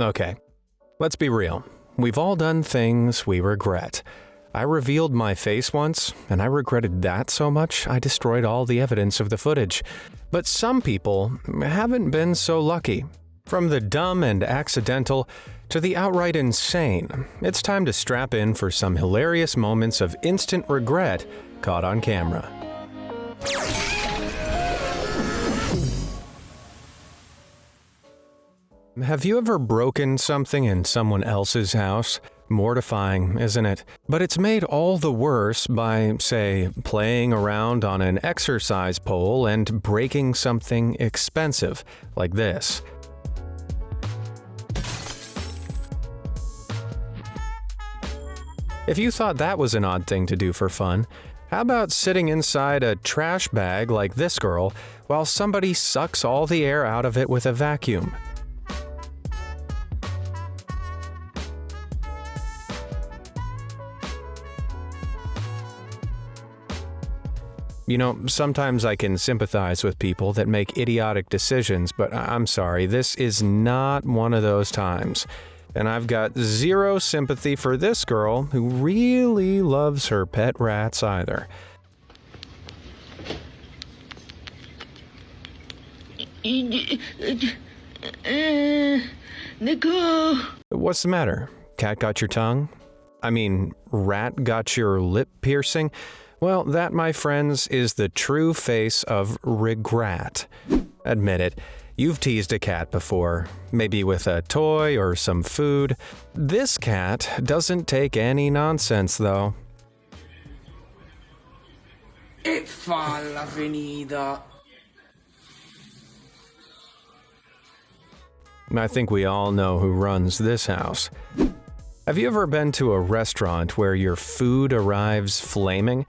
Okay, let's be real. We've all done things we regret. I revealed my face once, and I regretted that so much I destroyed all the evidence of the footage. But some people haven't been so lucky. From the dumb and accidental to the outright insane, it's time to strap in for some hilarious moments of instant regret caught on camera. Have you ever broken something in someone else's house? Mortifying, isn't it? But it's made all the worse by, say, playing around on an exercise pole and breaking something expensive, like this. If you thought that was an odd thing to do for fun, how about sitting inside a trash bag like this girl while somebody sucks all the air out of it with a vacuum? You know, sometimes I can sympathize with people that make idiotic decisions, but I'm sorry, this is not one of those times. And I've got zero sympathy for this girl who really loves her pet rats either. Nicole. What's the matter? Cat got your tongue? I mean, rat got your lip piercing? Well, that, my friends, is the true face of regret. Admit it, you've teased a cat before, maybe with a toy or some food. This cat doesn't take any nonsense, though. E falla finita. I think we all know who runs this house. Have you ever been to a restaurant where your food arrives flaming?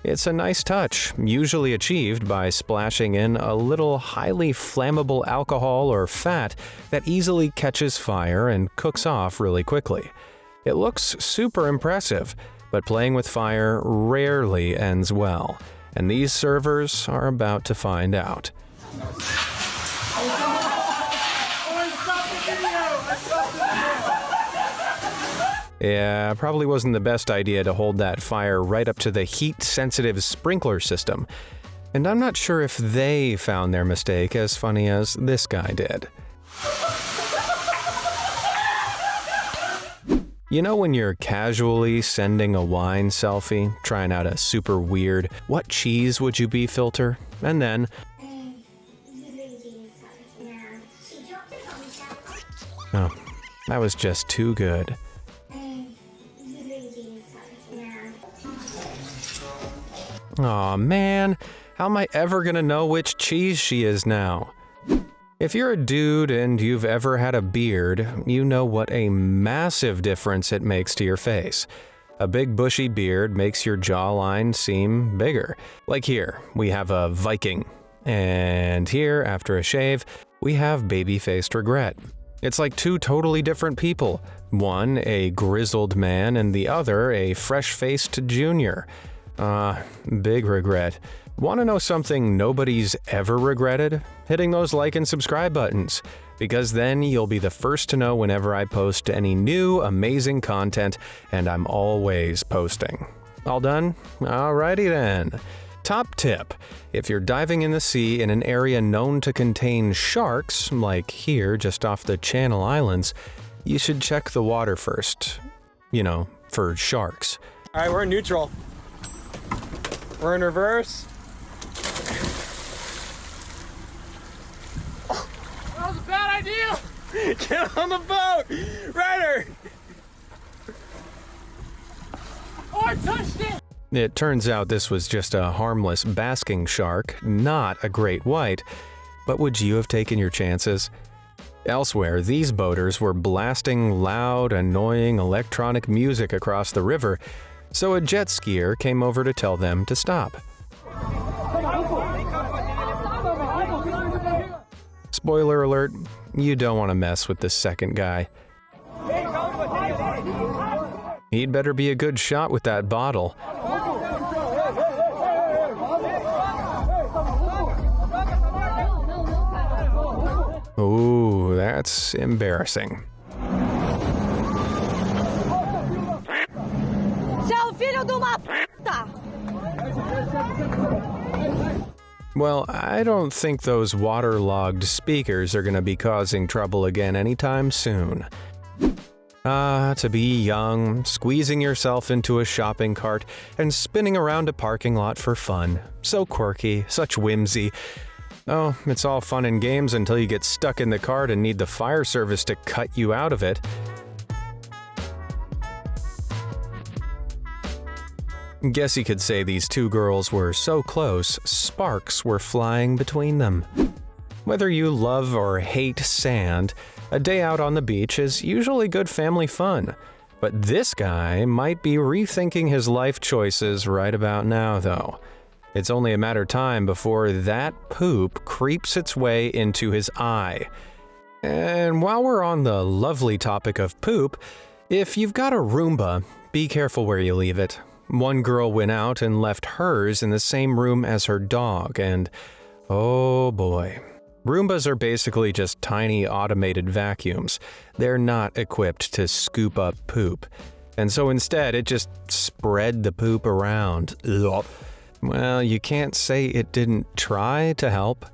It's a nice touch, usually achieved by splashing in a little highly flammable alcohol or fat that easily catches fire and cooks off really quickly. It looks super impressive, but playing with fire rarely ends well, and these servers are about to find out. Yeah, probably wasn't the best idea to hold that fire right up to the heat-sensitive sprinkler system. And I'm not sure if they found their mistake as funny as this guy did. You know when you're casually sending a wine selfie, trying out a super weird, what cheese would you be filter? And then... oh, that was just too good. Aw, man, how am I ever gonna know which cheese she is now? If you're a dude and you've ever had a beard, you know what a massive difference it makes to your face. A big bushy beard makes your jawline seem bigger. Like here, we have a Viking. And here, after a shave, we have baby-faced regret. It's like two totally different people. One, a grizzled man, and the other, a fresh-faced junior. Big regret. Want to know something nobody's ever regretted? Hitting those like and subscribe buttons, because then you'll be the first to know whenever I post any new, amazing content, and I'm always posting. All done? Alrighty then. Top tip: if you're diving in the sea in an area known to contain sharks, like here just off the Channel Islands, you should check the water first. You know, for sharks. Alright, we're in neutral. We're in reverse. That was a bad idea. Get on the boat! Ryder! Oh, I touched it. It turns out this was just a harmless basking shark, not a great white. But would you have taken your chances? Elsewhere, these boaters were blasting loud, annoying electronic music across the river, so a jet skier came over to tell them to stop. Spoiler alert, you don't want to mess with the second guy. He'd better be a good shot with that bottle. Ooh, that's embarrassing. Well, I don't think those waterlogged speakers are gonna be causing trouble again anytime soon. To be young, squeezing yourself into a shopping cart, and spinning around a parking lot for fun. So quirky, such whimsy. Oh, it's all fun and games until you get stuck in the cart and need the fire service to cut you out of it. Guess you could say these two girls were so close, sparks were flying between them. Whether you love or hate sand, a day out on the beach is usually good family fun. But this guy might be rethinking his life choices right about now, though. It's only a matter of time before that poop creeps its way into his eye. And while we're on the lovely topic of poop, if you've got a Roomba, be careful where you leave it. One girl went out and left hers in the same room as her dog, and oh boy. Roombas are basically just tiny automated vacuums. They're not equipped to scoop up poop. And so instead, it just spread the poop around. Ugh. Well, you can't say it didn't try to help.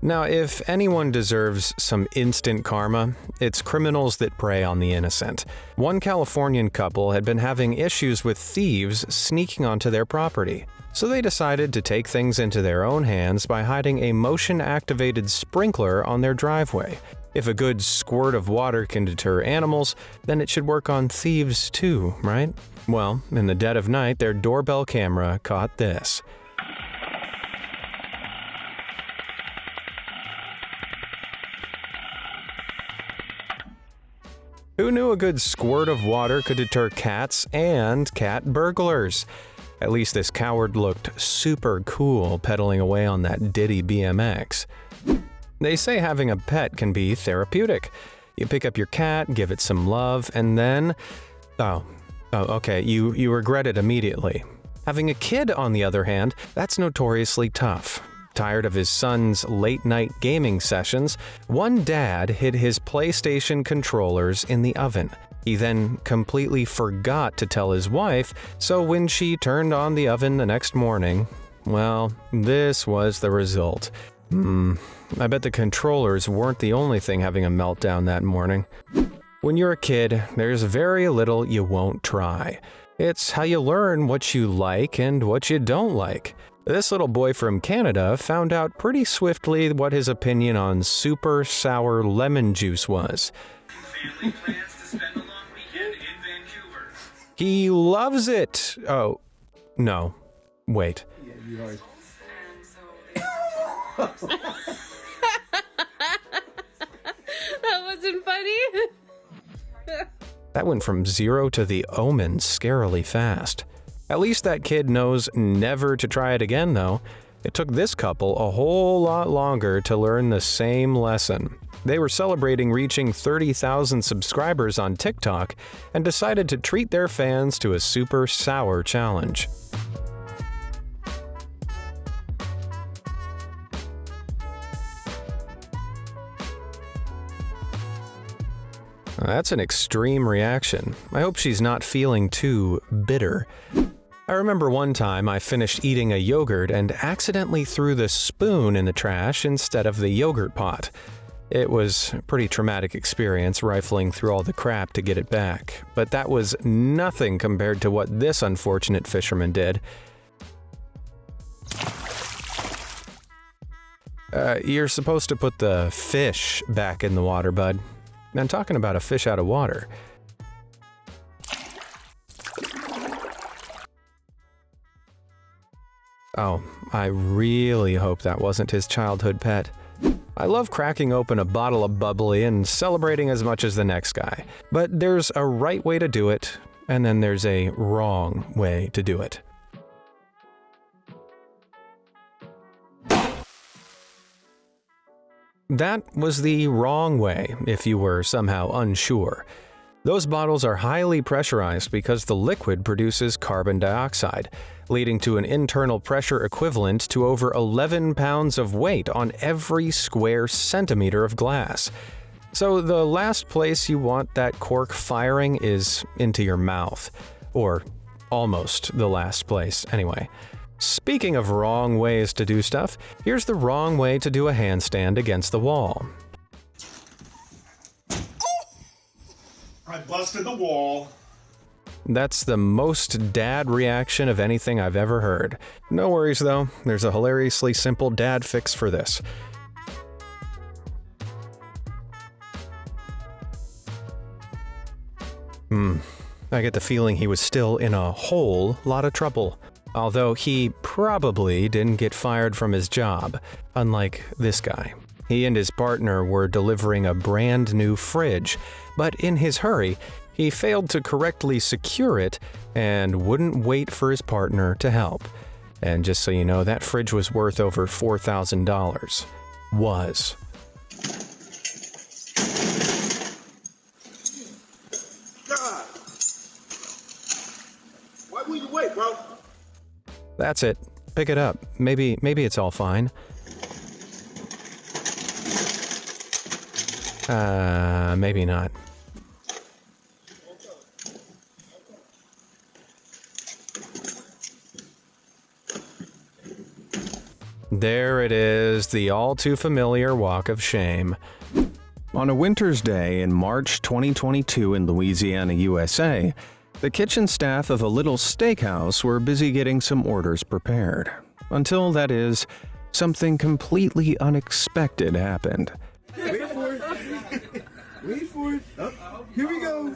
Now, if anyone deserves some instant karma, it's criminals that prey on the innocent. One Californian couple had been having issues with thieves sneaking onto their property. So they decided to take things into their own hands by hiding a motion-activated sprinkler on their driveway. If a good squirt of water can deter animals, then it should work on thieves too, right? Well, in the dead of night, their doorbell camera caught this. Who knew a good squirt of water could deter cats and cat burglars? At least this coward looked super cool pedaling away on that Diddy BMX. They say having a pet can be therapeutic. You pick up your cat, give it some love, and then... okay, you regret it immediately. Having a kid, on the other hand, that's notoriously tough. Tired of his son's late-night gaming sessions, one dad hid his PlayStation controllers in the oven. He then completely forgot to tell his wife, so when she turned on the oven the next morning, well, this was the result. I bet the controllers weren't the only thing having a meltdown that morning. When you're a kid, there's very little you won't try. It's how you learn what you like and what you don't like. This little boy from Canada found out pretty swiftly what his opinion on super sour lemon juice was. Family plans to spend a long weekend in Vancouver. He loves it! Oh, no. Wait. That wasn't funny. That went from 0 to The Omen scarily fast. At least that kid knows never to try it again, though. It took this couple a whole lot longer to learn the same lesson. They were celebrating reaching 30,000 subscribers on TikTok and decided to treat their fans to a super sour challenge. That's an extreme reaction. I hope she's not feeling too bitter. I remember one time I finished eating a yogurt and accidentally threw the spoon in the trash instead of the yogurt pot. It was a pretty traumatic experience rifling through all the crap to get it back, but that was nothing compared to what this unfortunate fisherman did. You're supposed to put the fish back in the water, bud. I'm talking about a fish out of water. Oh, I really hope that wasn't his childhood pet. I love cracking open a bottle of bubbly and celebrating as much as the next guy. But there's a right way to do it, and then there's a wrong way to do it. That was the wrong way, if you were somehow unsure. Those bottles are highly pressurized because the liquid produces carbon dioxide, leading to an internal pressure equivalent to over 11 pounds of weight on every square centimeter of glass. So the last place you want that cork firing is into your mouth. Or almost the last place, anyway. Speaking of wrong ways to do stuff, here's the wrong way to do a handstand against the wall. I busted the wall. That's the most dad reaction of anything I've ever heard. No worries though, there's a hilariously simple dad fix for this. I get the feeling he was still in a whole lot of trouble. Although he probably didn't get fired from his job, unlike this guy. He and his partner were delivering a brand new fridge, but in his hurry, he failed to correctly secure it and wouldn't wait for his partner to help. And just so you know, that fridge was worth over $4,000. Was. God. Why will you wait, bro? That's it. Pick it up. Maybe it's all fine. Maybe not. There it is, the all too familiar walk of shame. On a winter's day in March 2022 in Louisiana, USA, the kitchen staff of a little steakhouse were busy getting some orders prepared. Until, that is, something completely unexpected happened. Wait for it. Wait for it. Oh, here we go.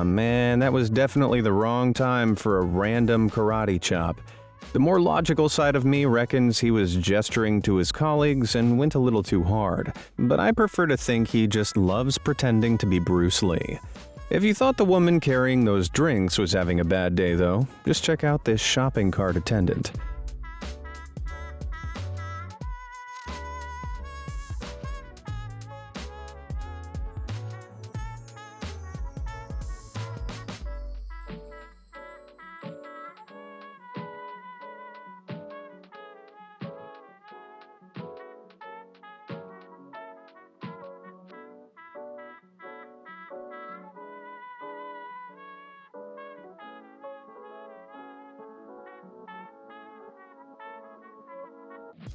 Man, that was definitely the wrong time for a random karate chop. The more logical side of me reckons he was gesturing to his colleagues and went a little too hard, but I prefer to think he just loves pretending to be Bruce Lee. If you thought the woman carrying those drinks was having a bad day though, just check out this shopping cart attendant.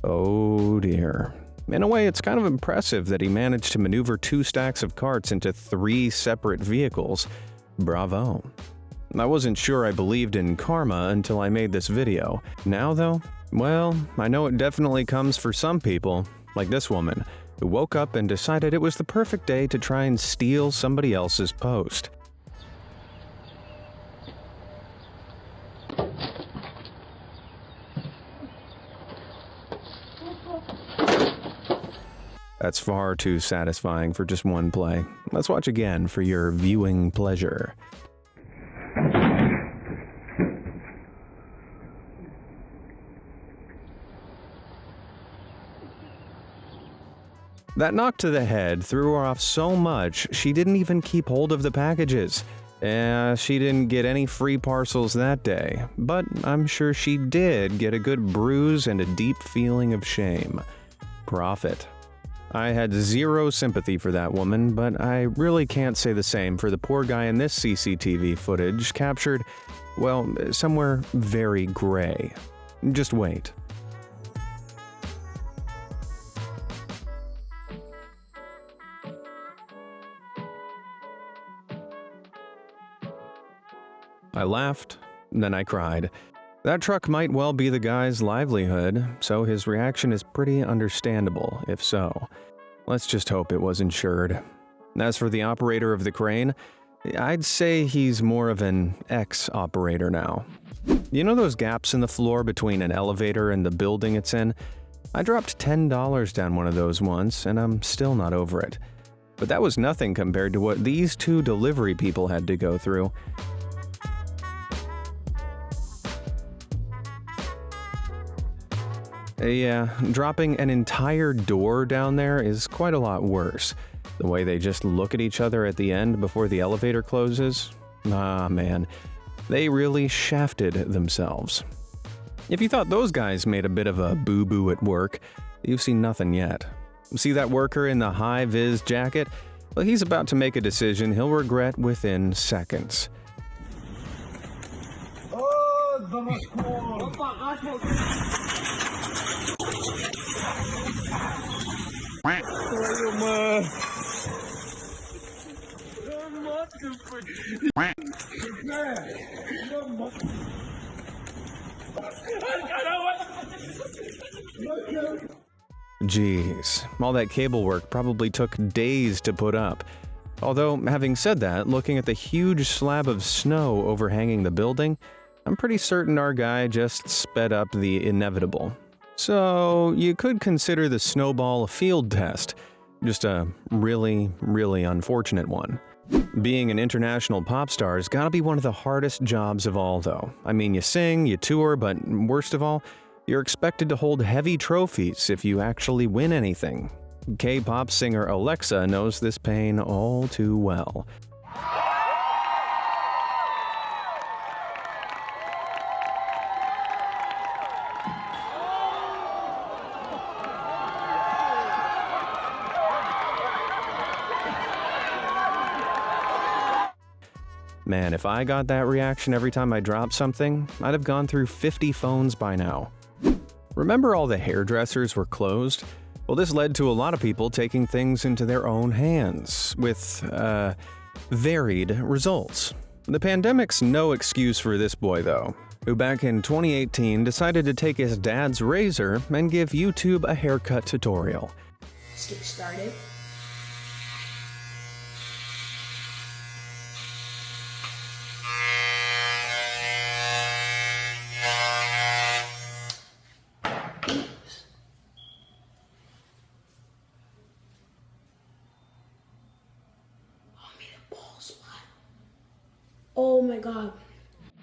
Oh dear. In a way, it's kind of impressive that he managed to maneuver 2 stacks of carts into 3 separate vehicles. Bravo. I wasn't sure I believed in karma until I made this video. Now though, well, I know it definitely comes for some people, like this woman, who woke up and decided it was the perfect day to try and steal somebody else's post. That's far too satisfying for just one play. Let's watch again for your viewing pleasure. That knock to the head threw her off so much she didn't even keep hold of the packages. She didn't get any free parcels that day, but I'm sure she did get a good bruise and a deep feeling of shame. Profit. I had zero sympathy for that woman, but I really can't say the same for the poor guy in this CCTV footage captured, well, somewhere very gray. Just wait. I laughed, then I cried. That truck might well be the guy's livelihood, so his reaction is pretty understandable, if so. Let's just hope it was insured. As for the operator of the crane, I'd say he's more of an ex-operator now. You know those gaps in the floor between an elevator and the building it's in? I dropped $10 down one of those once, and I'm still not over it. But that was nothing compared to what these 2 delivery people had to go through. Yeah, dropping an entire door down there is quite a lot worse. The way they just look at each other at the end before the elevator closes? Ah, man. They really shafted themselves. If you thought those guys made a bit of a boo-boo at work, you've seen nothing yet. See that worker in the high-vis jacket? Well, he's about to make a decision he'll regret within seconds. Jeez, all that cable work probably took days to put up. Although, having said that, looking at the huge slab of snow overhanging the building, I'm pretty certain our guy just sped up the inevitable. So, you could consider the snowball a field test. Just a really, really unfortunate one. Being an international pop star has gotta be one of the hardest jobs of all, though. I mean, you sing, you tour, but worst of all, you're expected to hold heavy trophies if you actually win anything. K-pop singer Alexa knows this pain all too well. Man, if I got that reaction every time I dropped something, I'd have gone through 50 phones by now. Remember all the hairdressers were closed? Well, this led to a lot of people taking things into their own hands, with, varied results. The pandemic's no excuse for this boy, though, who back in 2018 decided to take his dad's razor and give YouTube a haircut tutorial. Let's get started. Oh my god.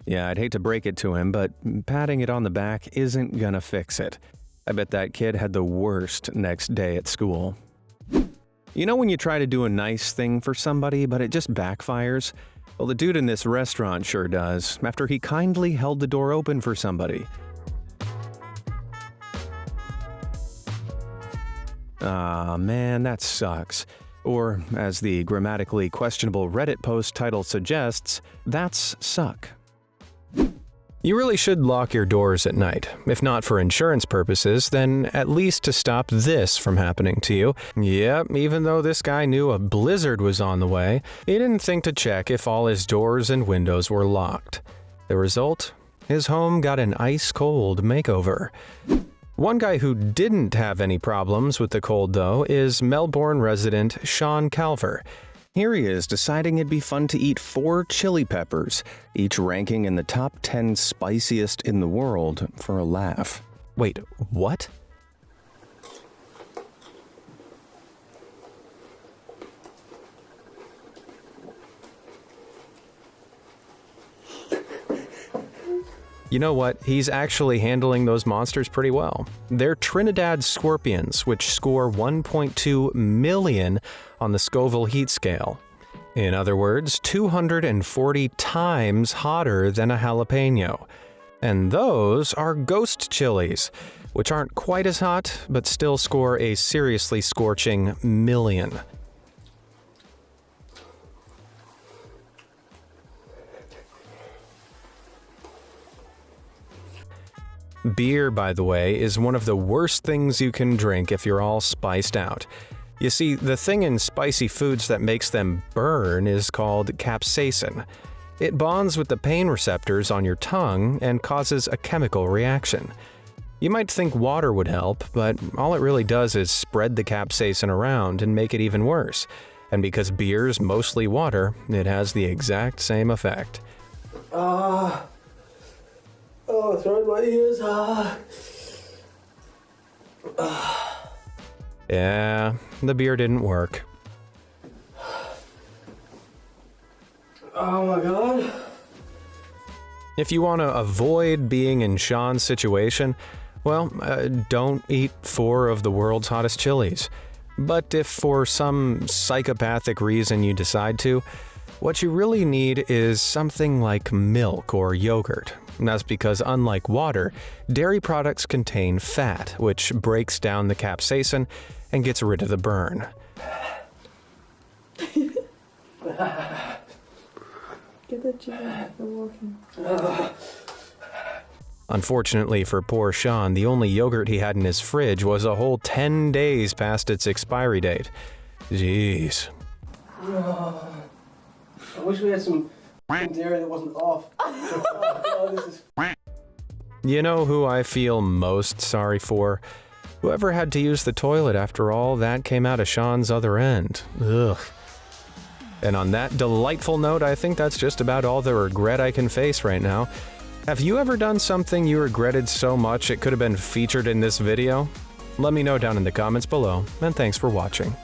Yeah, I'd hate to break it to him, but patting it on the back isn't gonna fix it. I bet that kid had the worst next day at school. You know when you try to do a nice thing for somebody, but it just backfires? Well, the dude in this restaurant sure does, after he kindly held the door open for somebody. Ah, man, that sucks. Or, as the grammatically questionable Reddit post title suggests, that's suck. You really should lock your doors at night. If not for insurance purposes, then at least to stop this from happening to you. Yep, even though this guy knew a blizzard was on the way, he didn't think to check if all his doors and windows were locked. The result? His home got an ice-cold makeover. One guy who didn't have any problems with the cold, though, is Melbourne resident Sean Calver. Here he is deciding it'd be fun to eat 4 chili peppers, each ranking in the top 10 spiciest in the world, for a laugh. Wait, what? You know what? He's actually handling those monsters pretty well. They're Trinidad scorpions, which score 1.2 million on the Scoville heat scale. In other words, 240 times hotter than a jalapeno. And those are ghost chilies, which aren't quite as hot, but still score a seriously scorching million. Beer, by the way, is one of the worst things you can drink if you're all spiced out. You see, the thing in spicy foods that makes them burn is called capsaicin. It bonds with the pain receptors on your tongue and causes a chemical reaction. You might think water would help, but all it really does is spread the capsaicin around and make it even worse. And because beer's mostly water, it has the exact same effect. Oh, it's right in my ears. Yeah, the beer didn't work. Oh my god. If you want to avoid being in Sean's situation, well, don't eat 4 of the world's hottest chilies. But if for some psychopathic reason you decide to, what you really need is something like milk or yogurt. And that's because, unlike water, dairy products contain fat, which breaks down the capsaicin and gets rid of the burn. Get the chicken. They're walking. Unfortunately for poor Sean, the only yogurt he had in his fridge was a whole 10 days past its expiry date. Jeez. I wish we had some dairy that wasn't off. Oh, this is... You know who I feel most sorry for? Whoever had to use the toilet after all that came out of Sean's other end. Ugh. And on that delightful note, I think that's just about all the regret I can face right now. Have you ever done something you regretted so much it could have been featured in this video? Let me know down in the comments below, and thanks for watching.